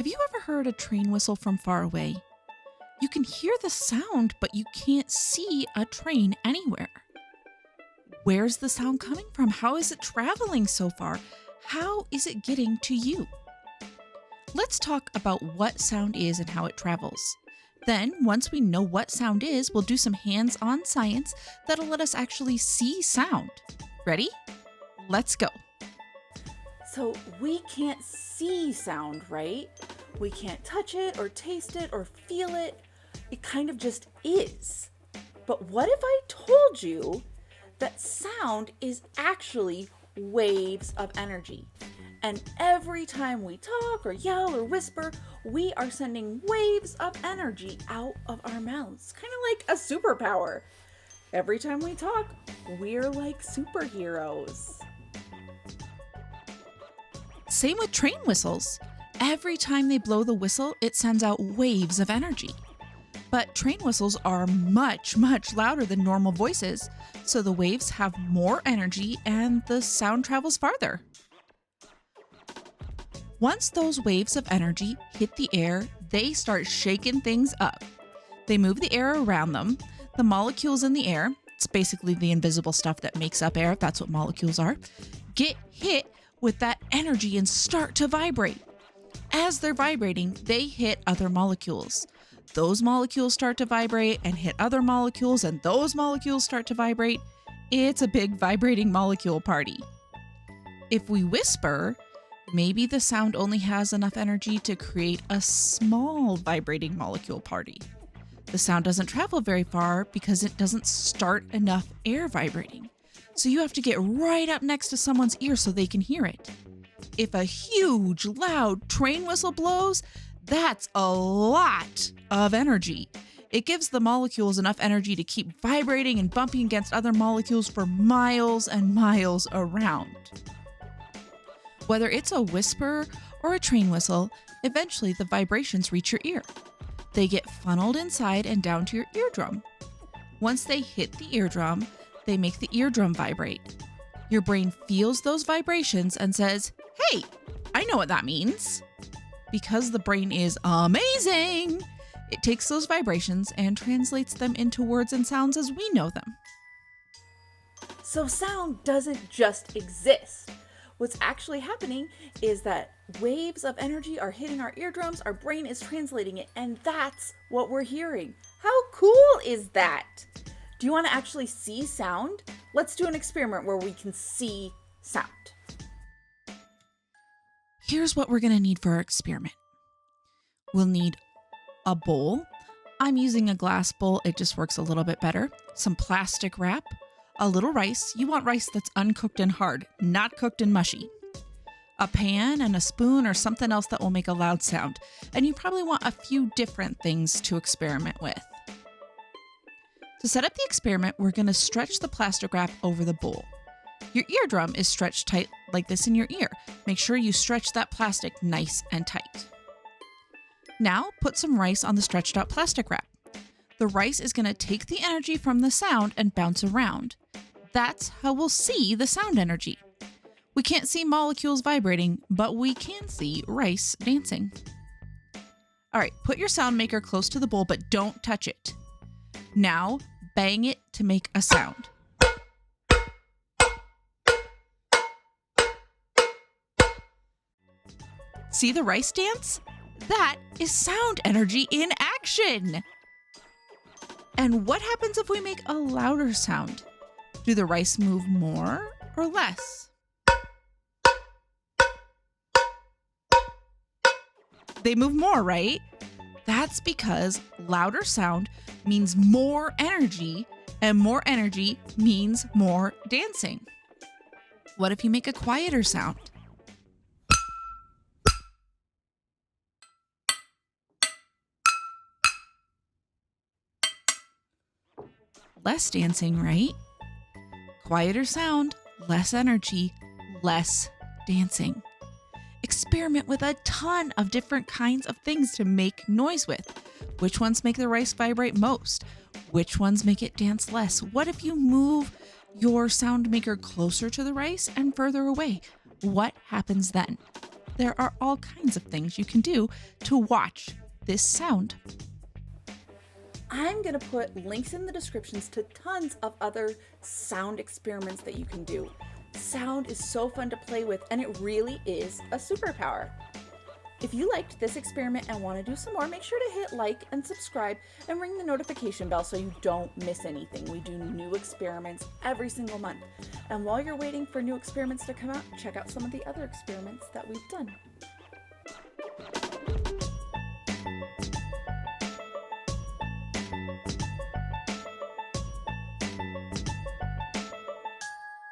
Have you ever heard a train whistle from far away? You can hear the sound, but you can't see a train anywhere. Where's the sound coming from? How is it traveling so far? How is it getting to you? Let's talk about what sound is and how it travels. Then, once we know what sound is, we'll do some hands-on science that'll let us actually see sound. Ready? Let's go. So we can't see sound, right? We can't touch it or taste it or feel it. It kind of just is. But what if I told you that sound is actually waves of energy? And every time we talk or yell or whisper, we are sending waves of energy out of our mouths, kind of like a superpower. Every time we talk, we're like superheroes. Same with train whistles. Every time they blow the whistle, it sends out waves of energy. But train whistles are much, much louder than normal voices, so the waves have more energy and the sound travels farther. Once those waves of energy hit the air, they start shaking things up. They move the air around them. The molecules in the air, it's basically the invisible stuff that makes up air, that's what molecules are, get hit with that energy and start to vibrate. As they're vibrating, they hit other molecules. Those molecules start to vibrate and hit other molecules, and those molecules start to vibrate. It's a big vibrating molecule party. If we whisper, maybe the sound only has enough energy to create a small vibrating molecule party. The sound doesn't travel very far because it doesn't start enough air vibrating. So you have to get right up next to someone's ear so they can hear it. If a huge, loud train whistle blows, that's a lot of energy. It gives the molecules enough energy to keep vibrating and bumping against other molecules for miles and miles around. Whether it's a whisper or a train whistle, eventually the vibrations reach your ear. They get funneled inside and down to your eardrum. Once they hit the eardrum, they make the eardrum vibrate. Your brain feels those vibrations and says, "Hey, I know what that means." Because the brain is amazing, it takes those vibrations and translates them into words and sounds as we know them. So sound doesn't just exist. What's actually happening is that waves of energy are hitting our eardrums, our brain is translating it, and that's what we're hearing. How cool is that? Do you want to actually see sound? Let's do an experiment where we can see sound. Here's what we're going to need for our experiment. We'll need a bowl. I'm using a glass bowl. It just works a little bit better. Some plastic wrap, a little rice. You want rice that's uncooked and hard, not cooked and mushy. A pan and a spoon or something else that will make a loud sound. And you probably want a few different things to experiment with. To set up the experiment, we're going to stretch the plastic wrap over the bowl. Your eardrum is stretched tight like this in your ear. Make sure you stretch that plastic nice and tight. Now, put some rice on the stretched out plastic wrap. The rice is going to take the energy from the sound and bounce around. That's how we'll see the sound energy. We can't see molecules vibrating, but we can see rice dancing. All right, put your sound maker close to the bowl, but don't touch it. Now, bang it to make a sound. See the rice dance? That is sound energy in action. And what happens if we make a louder sound? Do the rice move more or less? They move more, right? That's because louder sound means more energy, and more energy means more dancing. What if you make a quieter sound? Less dancing, right? Quieter sound, less energy, less dancing. Experiment with a ton of different kinds of things to make noise with. Which ones make the rice vibrate most? Which ones make it dance less? What if you move your sound maker closer to the rice and further away? What happens then? There are all kinds of things you can do to watch this sound. I'm going to put links in the descriptions to tons of other sound experiments that you can do. Sound is so fun to play with, and it really is a superpower. If you liked this experiment and want to do some more, make sure to hit like and subscribe and ring the notification bell so you don't miss anything. We do new experiments every single month. And while you're waiting for new experiments to come out, check out some of the other experiments that we've done.